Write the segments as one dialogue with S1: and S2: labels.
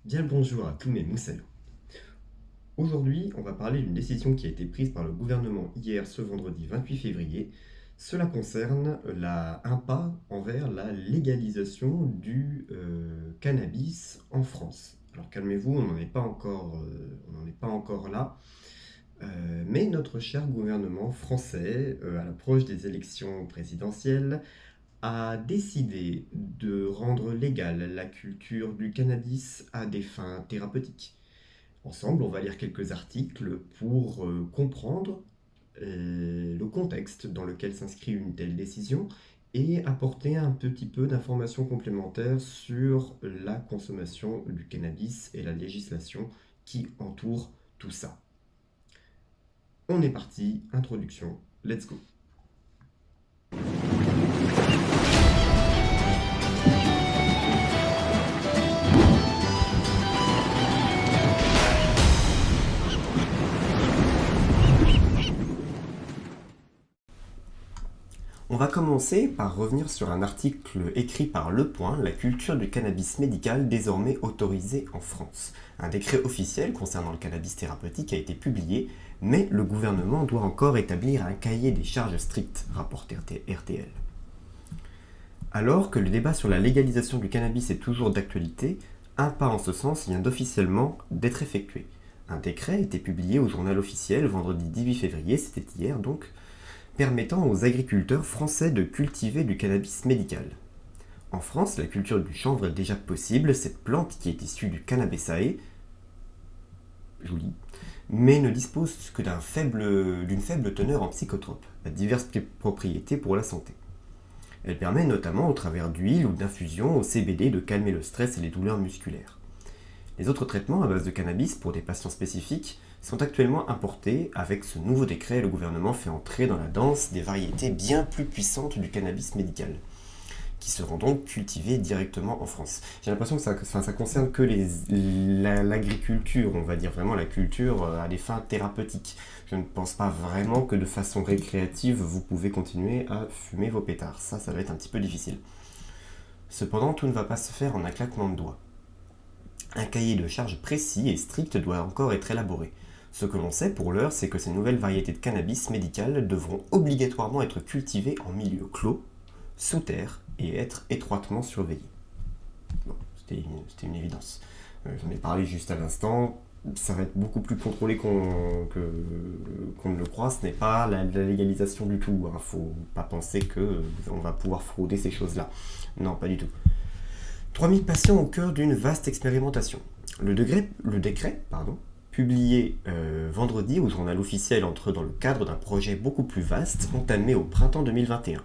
S1: Bien le bonjour à tous mes moussaillons. Aujourd'hui, on va parler d'une décision qui a été prise par le gouvernement hier, ce vendredi 28 février. Cela concerne un pas envers la légalisation du cannabis en France. Alors calmez-vous, on n'en est pas encore là. Mais notre cher gouvernement français, à l'approche des élections présidentielles, a décidé de rendre légale la culture du cannabis à des fins thérapeutiques. Ensemble, on va lire quelques articles pour comprendre le contexte dans lequel s'inscrit une telle décision et apporter un petit peu d'informations complémentaires sur la consommation du cannabis et la législation qui entoure tout ça. On est parti, introduction, let's go. On va commencer par revenir sur un article écrit par Le Point, La culture du cannabis médical désormais autorisée en France. Un décret officiel concernant le cannabis thérapeutique a été publié, mais le gouvernement doit encore établir un cahier des charges strictes, rapporte RTL. Alors que le débat sur la légalisation du cannabis est toujours d'actualité, un pas en ce sens vient officiellement d'être effectué. Un décret a été publié au journal officiel vendredi 18 février, c'était hier donc, permettant aux agriculteurs français de cultiver du cannabis médical. En France, la culture du chanvre est déjà possible, cette plante qui est issue du Cannabaceae, jolie, mais ne dispose que d'une faible teneur en psychotropes, à diverses propriétés pour la santé. Elle permet notamment, au travers d'huile ou d'infusion au CBD, de calmer le stress et les douleurs musculaires. Les autres traitements à base de cannabis pour des patients spécifiques sont actuellement importés. Avec ce nouveau décret, le gouvernement fait entrer dans la danse des variétés bien plus puissantes du cannabis médical, qui seront donc cultivées directement en France. J'ai l'impression que ça concerne que l'agriculture, on va dire vraiment la culture à des fins thérapeutiques. Je ne pense pas vraiment que de façon récréative, vous pouvez continuer à fumer vos pétards. Ça va être un petit peu difficile. Cependant, tout ne va pas se faire en un claquement de doigts. Un cahier de charges précis et strict doit encore être élaboré. Ce que l'on sait pour l'heure, c'est que ces nouvelles variétés de cannabis médical devront obligatoirement être cultivées en milieu clos, sous terre, et être étroitement surveillées. Bon, c'était une évidence. J'en ai parlé juste à l'instant. Ça va être beaucoup plus contrôlé qu'on ne le croit. Ce n'est pas la légalisation du tout. Il ne faut pas penser qu'on va pouvoir frauder ces choses-là. Non, pas du tout. 3000 patients au cœur d'une vaste expérimentation. Le décret, publié vendredi au journal officiel, entre dans le cadre d'un projet beaucoup plus vaste entamé au printemps 2021.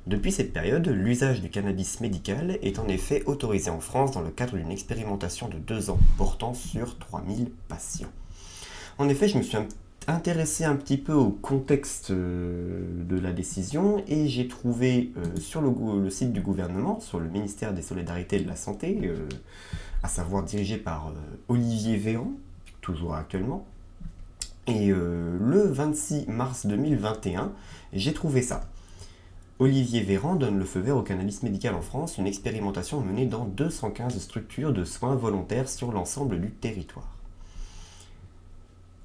S1: Depuis cette période, l'usage du cannabis médical est en effet autorisé en France dans le cadre d'une expérimentation de 2 ans portant sur 3000 patients. En effet, je me suis intéressé un petit peu au contexte de la décision et j'ai trouvé sur le site du gouvernement, sur le ministère des Solidarités et de la Santé, à savoir dirigé par Olivier Véran, toujours actuellement, et le 26 mars 2021, j'ai trouvé ça. Olivier Véran donne le feu vert au cannabis médical en France, une expérimentation menée dans 215 structures de soins volontaires sur l'ensemble du territoire.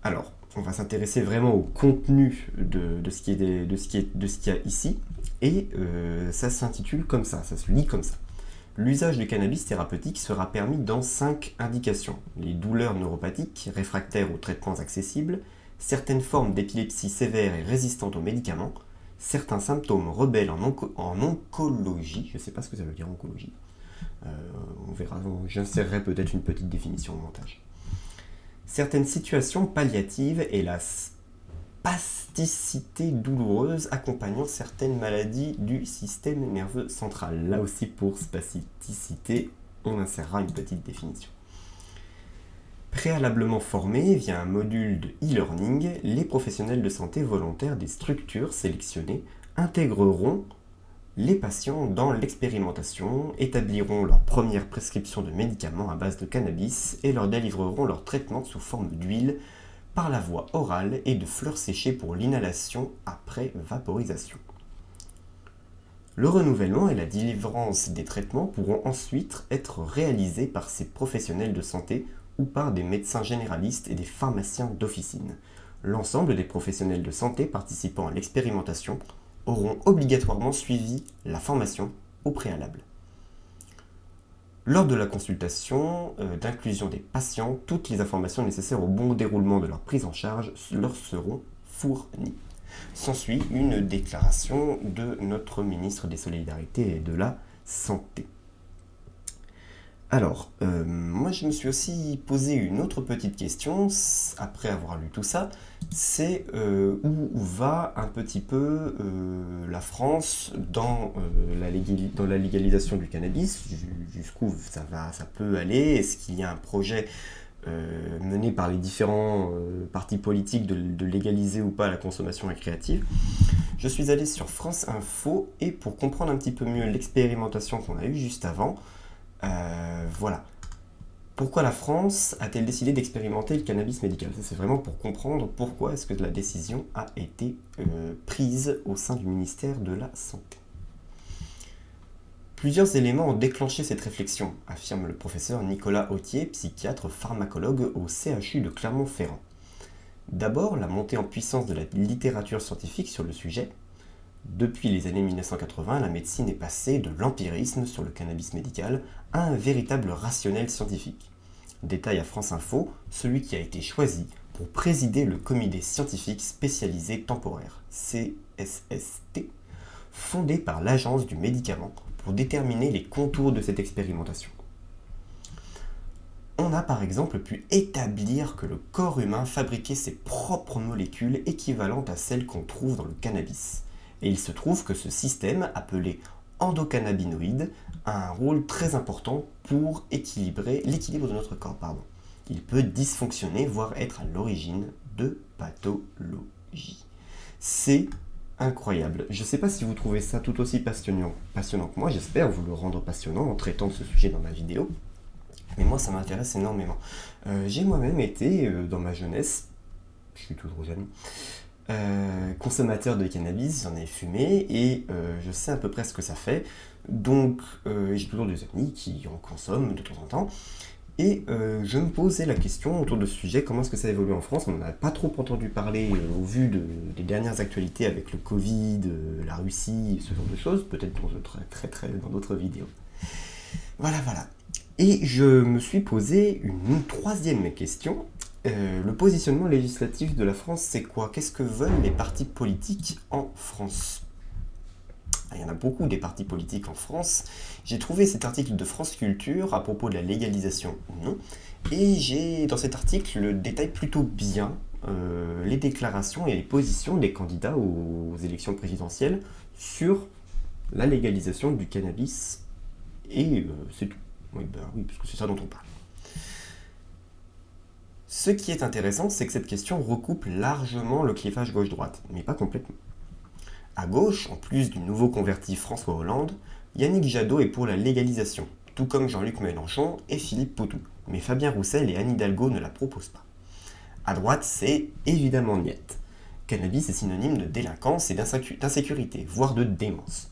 S1: Alors, on va s'intéresser vraiment au contenu de ce qu'il y a ici, et ça s'intitule comme ça se lit comme ça. L'usage du cannabis thérapeutique sera permis dans 5 indications. Les douleurs neuropathiques, réfractaires aux traitements accessibles, certaines formes d'épilepsie sévères et résistantes aux médicaments, certains symptômes rebelles en oncologie, je ne sais pas ce que ça veut dire oncologie, on verra, j'insérerai peut-être une petite définition au montage. Certaines situations palliatives et la spasticité douloureuse accompagnant certaines maladies du système nerveux central. Là aussi, pour spasticité, on insérera une petite définition. Préalablement formés via un module de e-learning, les professionnels de santé volontaires des structures sélectionnées intégreront les patients dans l'expérimentation, établiront leur première prescription de médicaments à base de cannabis et leur délivreront leur traitement sous forme d'huile par la voie orale et de fleurs séchées pour l'inhalation après vaporisation. Le renouvellement et la délivrance des traitements pourront ensuite être réalisés par ces professionnels de santé ou par des médecins généralistes et des pharmaciens d'officine. L'ensemble des professionnels de santé participant à l'expérimentation auront obligatoirement suivi la formation au préalable. Lors de la consultation d'inclusion des patients, toutes les informations nécessaires au bon déroulement de leur prise en charge leur seront fournies. S'ensuit une déclaration de notre ministre des Solidarités et de la Santé. Alors, moi je me suis aussi posé une autre petite question, après avoir lu tout ça, c'est où va un petit peu la France dans la légalisation du cannabis, jusqu'où ça peut aller, est-ce qu'il y a un projet mené par les différents partis politiques de légaliser ou pas la consommation récréative. Je suis allé sur France Info et pour comprendre un petit peu mieux l'expérimentation qu'on a eue juste avant, voilà. Pourquoi la France a-t-elle décidé d'expérimenter le cannabis médical? Ça, c'est vraiment pour comprendre pourquoi est-ce que la décision a été prise au sein du ministère de la Santé. Plusieurs éléments ont déclenché cette réflexion, affirme le professeur Nicolas Authier, psychiatre pharmacologue au CHU de Clermont-Ferrand. D'abord, la montée en puissance de la littérature scientifique sur le sujet. Depuis les années 1980, la médecine est passée de l'empirisme sur le cannabis médical à un véritable rationnel scientifique. Détail à France Info, celui qui a été choisi pour présider le comité scientifique spécialisé temporaire, CSST, fondé par l'Agence du médicament pour déterminer les contours de cette expérimentation. On a par exemple pu établir que le corps humain fabriquait ses propres molécules équivalentes à celles qu'on trouve dans le cannabis. Et il se trouve que ce système, appelé endocannabinoïde, a un rôle très important pour équilibrer l'équilibre de notre corps. Il peut dysfonctionner, voire être à l'origine de pathologies. C'est incroyable. Je ne sais pas si vous trouvez ça tout aussi passionnant que moi, j'espère vous le rendre passionnant en traitant de ce sujet dans ma vidéo. Mais moi, ça m'intéresse énormément. J'ai moi-même été, dans ma jeunesse, je suis toujours jeune, consommateur de cannabis, j'en ai fumé et je sais à peu près ce que ça fait. Donc j'ai toujours des amis qui en consomment de temps en temps. Et je me posais la question autour de ce sujet, comment est-ce que ça évolue en France? On n'en a pas trop entendu parler au vu des dernières actualités avec le Covid, la Russie, ce genre de choses, peut-être dans d'autres vidéos. Voilà. Et je me suis posé une troisième question. Le positionnement législatif de la France, c'est quoi? Qu'est-ce que veulent les partis politiques en France? Il y en a beaucoup des partis politiques en France. J'ai trouvé cet article de France Culture à propos de la légalisation ou non. Et dans cet article détaille plutôt bien les déclarations et les positions des candidats aux élections présidentielles sur la légalisation du cannabis. Et c'est tout. Oui, parce que c'est ça dont on parle. Ce qui est intéressant, c'est que cette question recoupe largement le clivage gauche-droite, mais pas complètement. À gauche, en plus du nouveau converti François Hollande, Yannick Jadot est pour la légalisation, tout comme Jean-Luc Mélenchon et Philippe Poutou, mais Fabien Roussel et Anne Hidalgo ne la proposent pas. À droite, c'est évidemment niet. Cannabis est synonyme de délinquance et d'insécurité, voire de démence.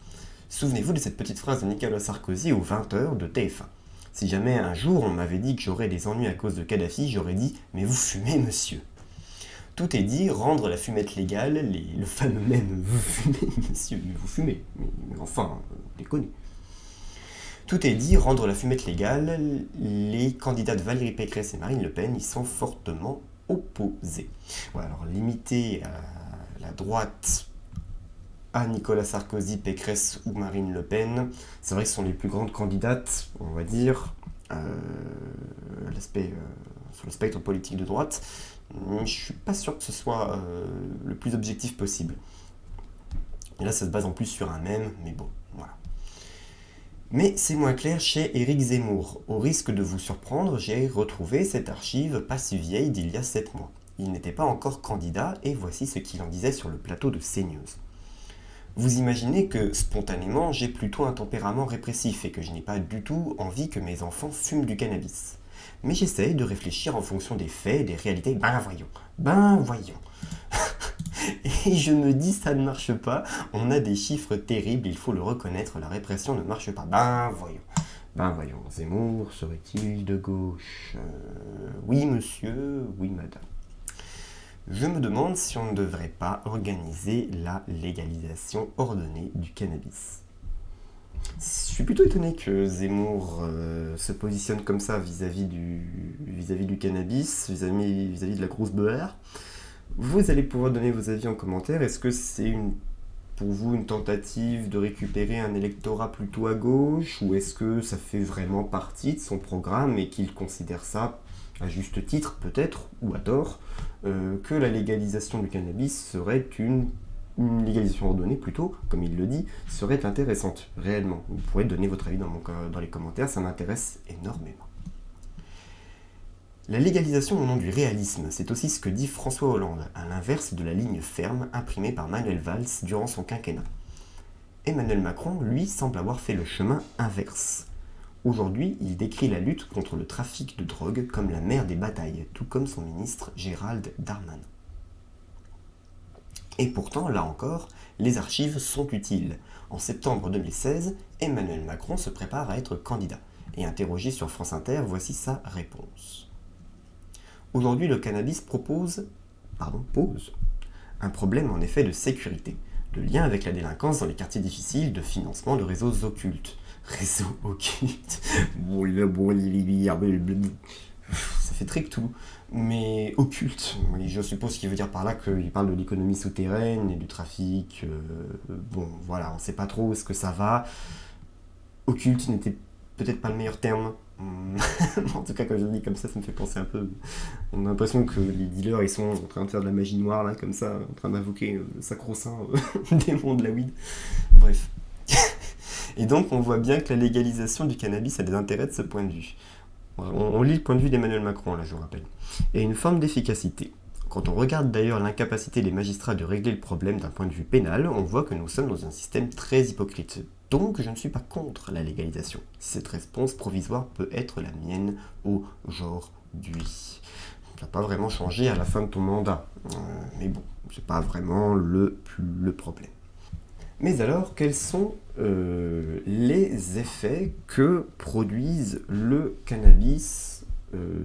S1: Souvenez-vous de cette petite phrase de Nicolas Sarkozy aux 20h de TF1. Si jamais un jour on m'avait dit que j'aurais des ennuis à cause de Kadhafi, j'aurais dit « Mais vous fumez, monsieur !» Tout est dit, rendre la fumette légale, le fameux même « Vous fumez, monsieur !» Mais vous fumez, mais enfin, déconnez. Tout est dit, rendre la fumette légale, les candidates Valérie Pécresse et Marine Le Pen y sont fortement opposés. Voilà, alors limiter la droite à Nicolas Sarkozy, Pécresse ou Marine Le Pen, c'est vrai que ce sont les plus grandes candidates, on va dire, sur le spectre politique de droite. Je suis pas sûr que ce soit le plus objectif possible. Et là, ça se base en plus sur un mème, mais bon, voilà. Mais c'est moins clair chez Éric Zemmour. Au risque de vous surprendre, j'ai retrouvé cette archive pas si vieille d'il y a 7 mois. Il n'était pas encore candidat, et voici ce qu'il en disait sur le plateau de CNews. Vous imaginez que, spontanément, j'ai plutôt un tempérament répressif et que je n'ai pas du tout envie que mes enfants fument du cannabis. Mais j'essaye de réfléchir en fonction des faits et des réalités. Ben voyons. Et je me dis, ça ne marche pas. On a des chiffres terribles, il faut le reconnaître, la répression ne marche pas. Ben voyons, Zemmour serait-il de gauche? Oui monsieur, oui madame. Je me demande si on ne devrait pas organiser la légalisation ordonnée du cannabis. Je suis plutôt étonné que Zemmour se positionne comme ça vis-à-vis du cannabis, vis-à-vis de la grosse beurre. Vous allez pouvoir donner vos avis en commentaire. Est-ce que c'est pour vous une tentative de récupérer un électorat plutôt à gauche, ou est-ce que ça fait vraiment partie de son programme et qu'il considère ça, à juste titre peut-être, ou à tort, que la légalisation du cannabis serait une légalisation ordonnée plutôt, comme il le dit, serait intéressante, réellement. Vous pourrez donner votre avis dans les commentaires, ça m'intéresse énormément. La légalisation au nom du réalisme, c'est aussi ce que dit François Hollande, à l'inverse de la ligne ferme imprimée par Manuel Valls durant son quinquennat. Emmanuel Macron, lui, semble avoir fait le chemin inverse. Aujourd'hui, il décrit la lutte contre le trafic de drogue comme la mère des batailles, tout comme son ministre Gérald Darmanin. Et pourtant, là encore, les archives sont utiles. En septembre 2016, Emmanuel Macron se prépare à être candidat. Et interrogé sur France Inter, voici sa réponse. Aujourd'hui, le cannabis pose un problème en effet de sécurité, de lien avec la délinquance dans les quartiers difficiles, de financement de réseaux occultes. Réseaux occultes. Ça fait très que tout. Mais occulte, je suppose qu'il veut dire par là qu'il parle de l'économie souterraine et du trafic. Bon, voilà, on ne sait pas trop où est-ce que ça va. Occulte n'était peut-être pas le meilleur terme. En tout cas, quand je le dis comme ça me fait penser un peu. On a l'impression que les dealers, ils sont en train de faire de la magie noire, là, comme ça, en train d'invoquer le sacro-saint démon de la weed. Bref. Et donc, on voit bien que la légalisation du cannabis a des intérêts de ce point de vue. On lit le point de vue d'Emmanuel Macron, là, je vous rappelle. Et une forme d'efficacité. Quand on regarde d'ailleurs l'incapacité des magistrats de régler le problème d'un point de vue pénal, on voit que nous sommes dans un système très hypocrite. Donc je ne suis pas contre la légalisation. Cette réponse provisoire peut être la mienne aujourd'hui. Ça n'a pas vraiment changé à la fin de ton mandat. Mais bon, c'est pas vraiment le problème. Mais alors, quels sont les effets que produisent le cannabis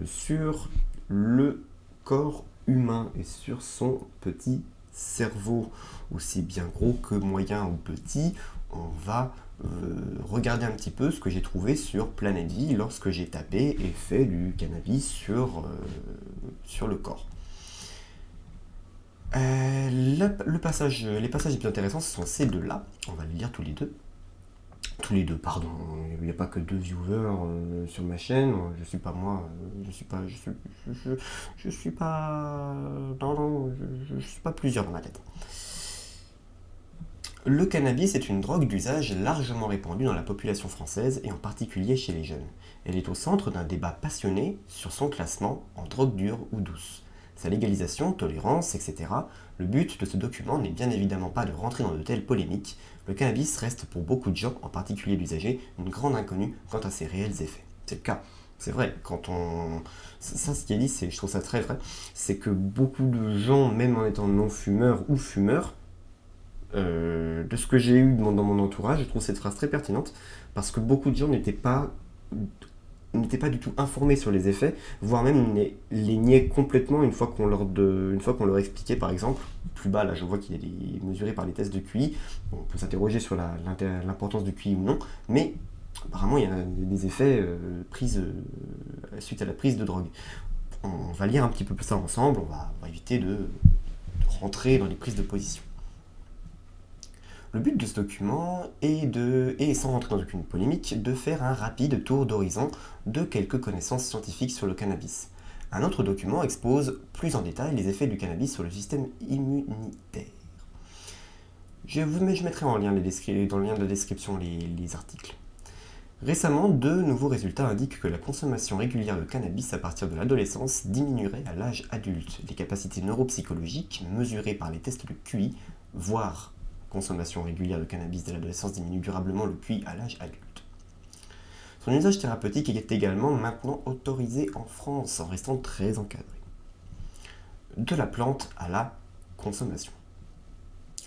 S1: sur le corps humain et sur son petit cerveau, aussi bien gros que moyen ou petit? On va regarder un petit peu ce que j'ai trouvé sur Planète Vie lorsque j'ai tapé effet du cannabis sur le corps. Les passages les plus intéressants, ce sont ces deux-là. On va les lire tous les deux. Pardon. Il n'y a pas que 2 viewers sur ma chaîne. Je suis pas moi. Je suis pas plusieurs dans ma tête. Le cannabis est une drogue d'usage largement répandue dans la population française et en particulier chez les jeunes. Elle est au centre d'un débat passionné sur son classement en drogue dure ou douce. Sa légalisation, tolérance, etc. Le but de ce document n'est bien évidemment pas de rentrer dans de telles polémiques. Le cannabis reste pour beaucoup de gens, en particulier l'usager, une grande inconnue quant à ses réels effets. C'est le cas. C'est vrai, ce qu'il a dit, je trouve ça très vrai, c'est que beaucoup de gens, même en étant non-fumeurs ou fumeurs, de ce que j'ai eu dans mon entourage, je trouve cette phrase très pertinente, parce que beaucoup de gens n'étaient pas du tout informés sur les effets, voire même les niaient complètement une fois qu'on leur expliquait, par exemple. Plus bas, là, je vois qu'il est mesuré par les tests de QI. Bon, on peut s'interroger sur l'importance du QI ou non, mais apparemment, il y a des effets suite à la prise de drogue. On va lire un petit peu ça ensemble, on va éviter de rentrer dans les prises de position. Le but de ce document est, sans rentrer dans aucune polémique, de faire un rapide tour d'horizon de quelques connaissances scientifiques sur le cannabis. Un autre document expose plus en détail les effets du cannabis sur le système immunitaire. Je mettrai dans le lien de description les articles. Récemment, de nouveaux résultats indiquent que la consommation régulière de cannabis à partir de l'adolescence diminuerait à l'âge adulte. Les capacités neuropsychologiques mesurées par les tests de QI, voire consommation régulière de cannabis dès l'adolescence diminue durablement le QI à l'âge adulte. Son usage thérapeutique est également maintenant autorisé en France, en restant très encadré. De la plante à la consommation.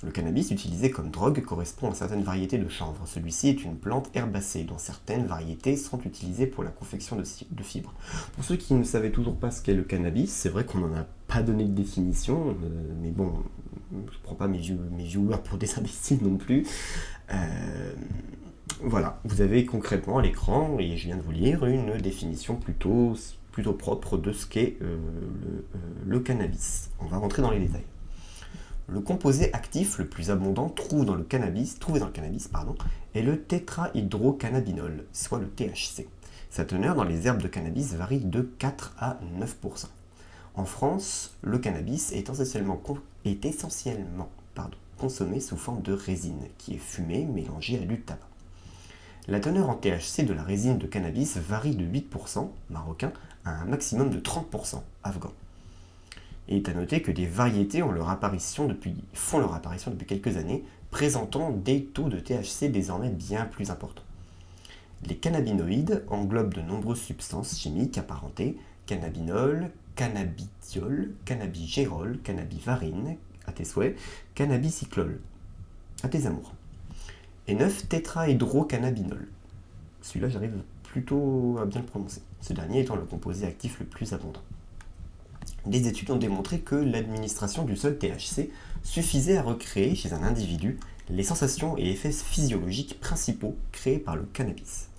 S1: Le cannabis utilisé comme drogue correspond à certaines variétés de chanvre. Celui-ci est une plante herbacée dont certaines variétés sont utilisées pour la confection de fibres. Pour ceux qui ne savaient toujours pas ce qu'est le cannabis, c'est vrai qu'on n'en a pas donné de définition, mais bon, je ne prends pas mes viewers pour des imbéciles non plus. Voilà, vous avez concrètement à l'écran, et je viens de vous lire, une définition plutôt propre de ce qu'est le cannabis. On va rentrer dans les détails. Le composé actif le plus abondant trouvé dans le cannabis, est le tétrahydrocannabinol, soit le THC. Sa teneur dans les herbes de cannabis varie de 4 à 9%. En France, le cannabis est essentiellement consommé sous forme de résine, qui est fumée mélangée à du tabac. La teneur en THC de la résine de cannabis varie de 8% marocain à un maximum de 30% afghan. Il est à noter que des variétés font leur apparition depuis quelques années, présentant des taux de THC désormais bien plus importants. Les cannabinoïdes englobent de nombreuses substances chimiques apparentées: cannabinol, cannabidiol, cannabigérol, cannabivarine, à tes souhaits, cannabicyclol, à tes amours. Et 9-tétrahydrocannabinol. Celui-là, j'arrive plutôt à bien le prononcer, ce dernier étant le composé actif le plus abondant. Les études ont démontré que l'administration du seul THC suffisait à recréer chez un individu les sensations et effets physiologiques principaux créés par le cannabis.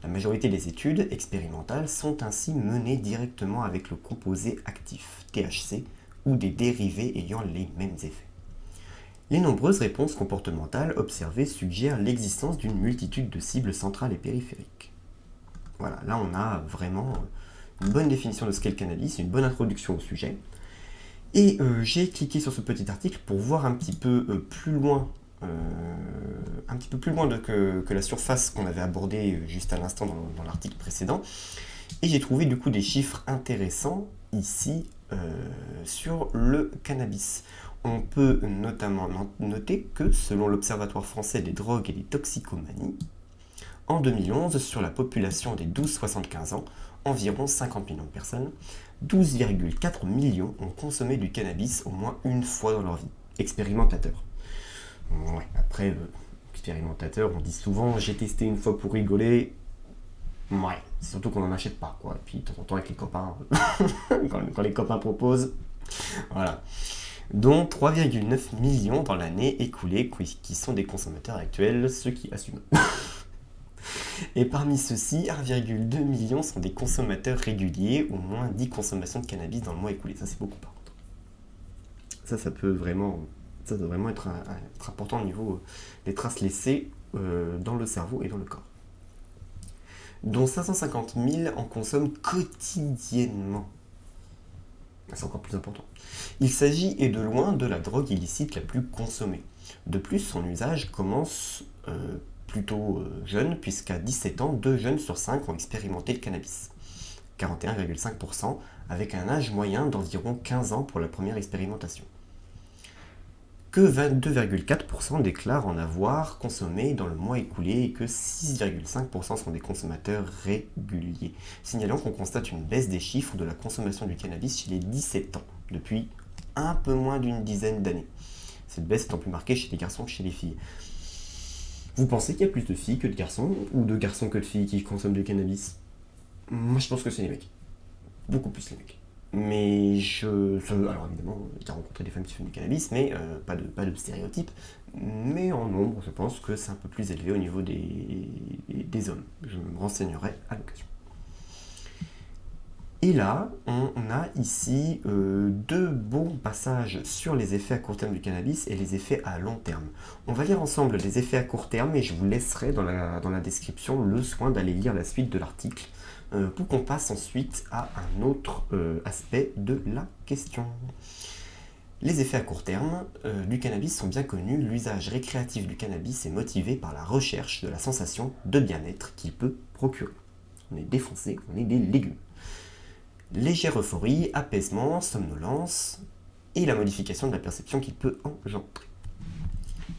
S1: La majorité des études expérimentales sont ainsi menées directement avec le composé actif THC ou des dérivés ayant les mêmes effets. Les nombreuses réponses comportementales observées suggèrent l'existence d'une multitude de cibles centrales et périphériques. Voilà, là on a vraiment une bonne définition de ce qu'est le cannabis, une bonne introduction au sujet. Et j'ai cliqué sur ce petit article pour voir un petit peu plus loin que la surface qu'on avait abordée juste à l'instant dans l'article précédent. Et j'ai trouvé du coup des chiffres intéressants ici sur le cannabis. On peut notamment noter que selon l'Observatoire français des drogues et des toxicomanies, en 2011, sur la population des 12-75 ans, environ 50 millions de personnes, 12,4 millions ont consommé du cannabis au moins une fois dans leur vie. Expérimentateurs. Ouais, après, expérimentateurs, on dit souvent « j'ai testé une fois pour rigoler ». Ouais, c'est surtout qu'on n'en achète pas, quoi. Et puis, de temps en temps, avec les copains, quand les copains proposent, voilà. Dont 3,9 millions dans l'année écoulée, qui sont des consommateurs actuels, ceux qui assument. Et parmi ceux-ci, 1,2 million sont des consommateurs réguliers, au moins 10 consommations de cannabis dans le mois écoulé. Ça, c'est beaucoup par contre. Ça doit vraiment être important au niveau des traces laissées dans le cerveau et dans le corps. Dont 550 000 en consomment quotidiennement. C'est encore plus important. Il s'agit, et de loin, de la drogue illicite la plus consommée. De plus, son usage commence plutôt jeune, puisqu'à 17 ans, 2 jeunes sur 5 ont expérimenté le cannabis. 41,5%, avec un âge moyen d'environ 15 ans pour la première expérimentation. Que 22,4% déclarent en avoir consommé dans le mois écoulé et que 6,5% sont des consommateurs réguliers. Signalons qu'on constate une baisse des chiffres de la consommation du cannabis chez les 17 ans, depuis un peu moins d'une dizaine d'années. Cette baisse étant plus marquée chez les garçons que chez les filles. Vous pensez qu'il y a plus de filles que de garçons, ou de garçons que de filles qui consomment du cannabis? Moi je pense que c'est les mecs. Beaucoup plus les mecs. Mais alors évidemment, j'ai rencontré des femmes qui fument du cannabis, mais pas de stéréotype. Mais en nombre, je pense que c'est un peu plus élevé au niveau des hommes. Je me renseignerai à l'occasion. Et là, on a ici 2 bons passages sur les effets à court terme du cannabis et les effets à long terme. On va lire ensemble les effets à court terme et je vous laisserai dans la description le soin d'aller lire la suite de l'article pour qu'on passe ensuite à un autre aspect de la question. Les effets à court terme du cannabis sont bien connus. L'usage récréatif du cannabis est motivé par la recherche de la sensation de bien-être qu'il peut procurer. On est défoncé, on est des légumes. Légère euphorie, apaisement, somnolence et la modification de la perception qu'il peut engendrer.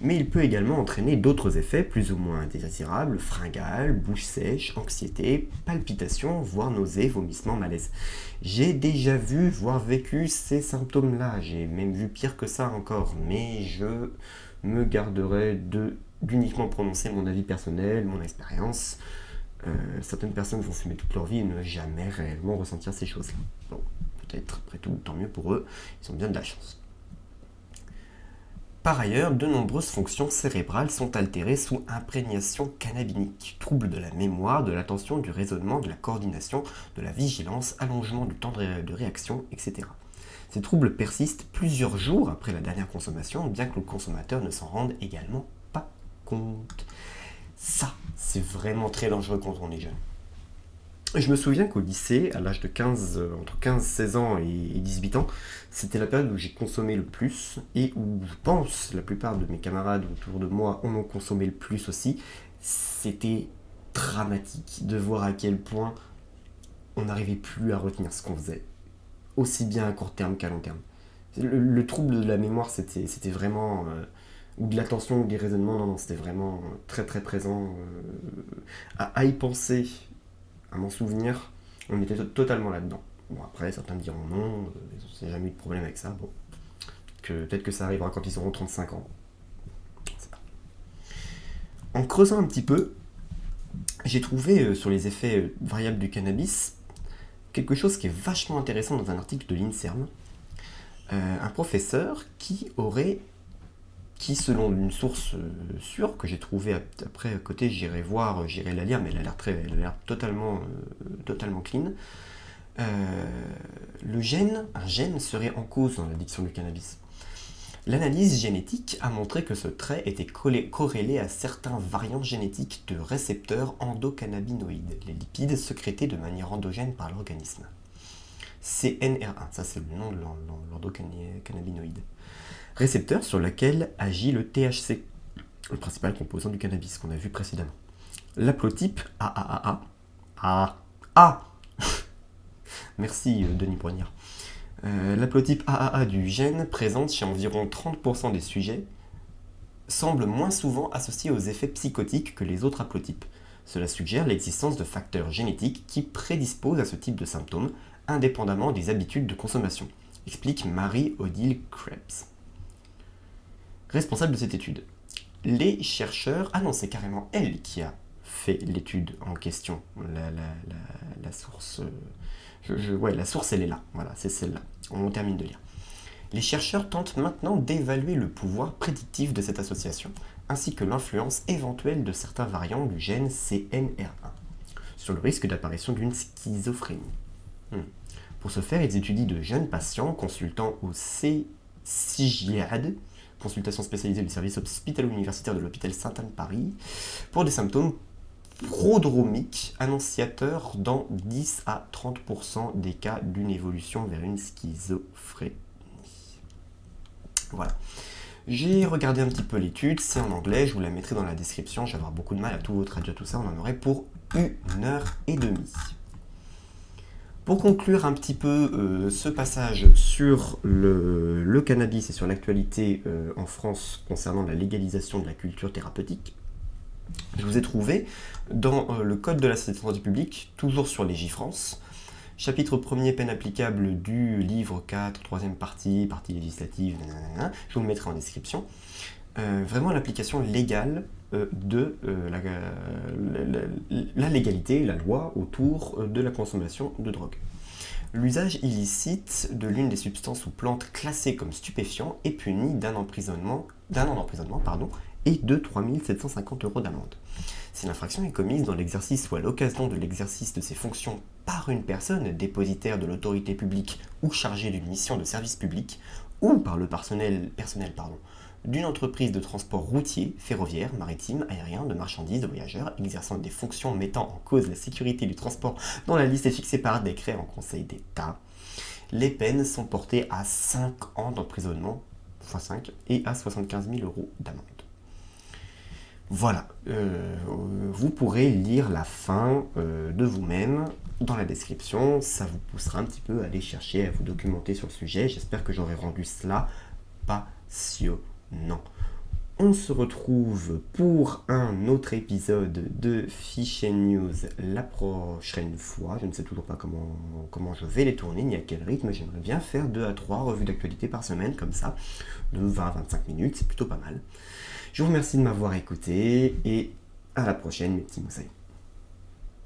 S1: Mais il peut également entraîner d'autres effets plus ou moins indésirables, fringales, bouche sèche, anxiété, palpitations, voire nausées, vomissements, malaise. J'ai déjà vu, voire vécu ces symptômes-là, j'ai même vu pire que ça encore, mais je me garderai d'uniquement prononcer mon avis personnel, mon expérience. Certaines personnes vont fumer toute leur vie et ne jamais réellement ressentir ces choses-là. Bon, peut-être, après tout, tant mieux pour eux, ils ont bien de la chance. Par ailleurs, de nombreuses fonctions cérébrales sont altérées sous imprégnation cannabinique. Troubles de la mémoire, de l'attention, du raisonnement, de la coordination, de la vigilance, allongement du temps de réaction, etc. Ces troubles persistent plusieurs jours après la dernière consommation, bien que le consommateur ne s'en rende également pas compte. Ça, c'est vraiment très dangereux quand on est jeune. Je me souviens qu'au lycée, à l'âge de entre 15 16 ans et 18 ans, c'était la période où j'ai consommé le plus et où je pense la plupart de mes camarades autour de moi en ont consommé le plus aussi. C'était dramatique de voir à quel point on n'arrivait plus à retenir ce qu'on faisait, aussi bien à court terme qu'à long terme. Le trouble de la mémoire, c'était vraiment... ou de l'attention, ou des raisonnements, non, c'était vraiment très très présent. À y penser, à m'en souvenir, on était totalement là-dedans. Bon, après, certains me diront non, ils n'ont jamais eu de problème avec ça. Bon, peut-être que ça arrivera quand ils auront 35 ans. En creusant un petit peu, j'ai trouvé sur les effets variables du cannabis quelque chose qui est vachement intéressant dans un article de l'INSERM. Un professeur qui, selon une source sûre que j'ai trouvée après à côté, j'irai la lire, mais elle a l'air totalement clean. Un gène serait en cause dans l'addiction du cannabis. L'analyse génétique a montré que ce trait était corrélé à certains variants génétiques de récepteurs endocannabinoïdes, les lipides sécrétés de manière endogène par l'organisme. CNR1, ça c'est le nom de l'endocannabinoïde. Récepteur sur lequel agit le THC, le principal composant du cannabis qu'on a vu précédemment. L'haplotype AAA. Merci Denis Brognard. L'haplotype AAA du gène, présente chez environ 30% des sujets, semble moins souvent associé aux effets psychotiques que les autres haplotypes. Cela suggère l'existence de facteurs génétiques qui prédisposent à ce type de symptômes, indépendamment des habitudes de consommation, explique Marie-Odile Krebs, responsable de cette étude. Les chercheurs... Ah non, c'est carrément elle qui a fait l'étude en question. La source... la source, elle est là. Voilà, c'est celle-là. On termine de lire. Les chercheurs tentent maintenant d'évaluer le pouvoir prédictif de cette association, ainsi que l'influence éventuelle de certains variants du gène CNR1 sur le risque d'apparition d'une schizophrénie. Pour ce faire, ils étudient de jeunes patients consultant au CIGIAD, consultation spécialisée du service hospitalo-universitaire de l'hôpital Sainte-Anne Paris, pour des symptômes prodromiques annonciateurs dans 10 à 30% des cas d'une évolution vers une schizophrénie. Voilà. J'ai regardé un petit peu l'étude, c'est en anglais, je vous la mettrai dans la description, je vais avoir beaucoup de mal à tout traduire tout ça, on en aurait pour 1h30. Pour conclure un petit peu ce passage sur le cannabis et sur l'actualité en France concernant la légalisation de la culture thérapeutique, je vous ai trouvé dans le Code de la santé publique, toujours sur Légifrance, chapitre 1er, peine applicable du livre 4, troisième partie législative, je vous le mettrai en description, vraiment l'application légale de la légalité, la loi autour de la consommation de drogue. L'usage illicite de l'une des substances ou plantes classées comme stupéfiants est puni d'un an d'emprisonnement et de 3 750 € d'amende. Si l'infraction est commise dans l'exercice ou à l'occasion de l'exercice de ses fonctions par une personne dépositaire de l'autorité publique ou chargée d'une mission de service public, ou par le personnel d'une entreprise de transport routier, ferroviaire, maritime, aérien, de marchandises, de voyageurs, exerçant des fonctions mettant en cause la sécurité du transport dont la liste est fixée par décret en Conseil d'État, les peines sont portées à 5 ans d'emprisonnement, x 5, et à 75 000 € d'amende. Voilà, vous pourrez lire la fin de vous-même dans la description, ça vous poussera un petit peu à aller chercher, à vous documenter sur le sujet. J'espère que j'aurai rendu cela passionnant. On se retrouve pour un autre épisode de Fichier News la prochaine fois. Je ne sais toujours pas comment je vais les tourner, ni à quel rythme. J'aimerais bien faire 2 à 3 revues d'actualité par semaine, comme ça, de 20 à 25 minutes, c'est plutôt pas mal. Je vous remercie de m'avoir écouté et à la prochaine mes petits moussailles.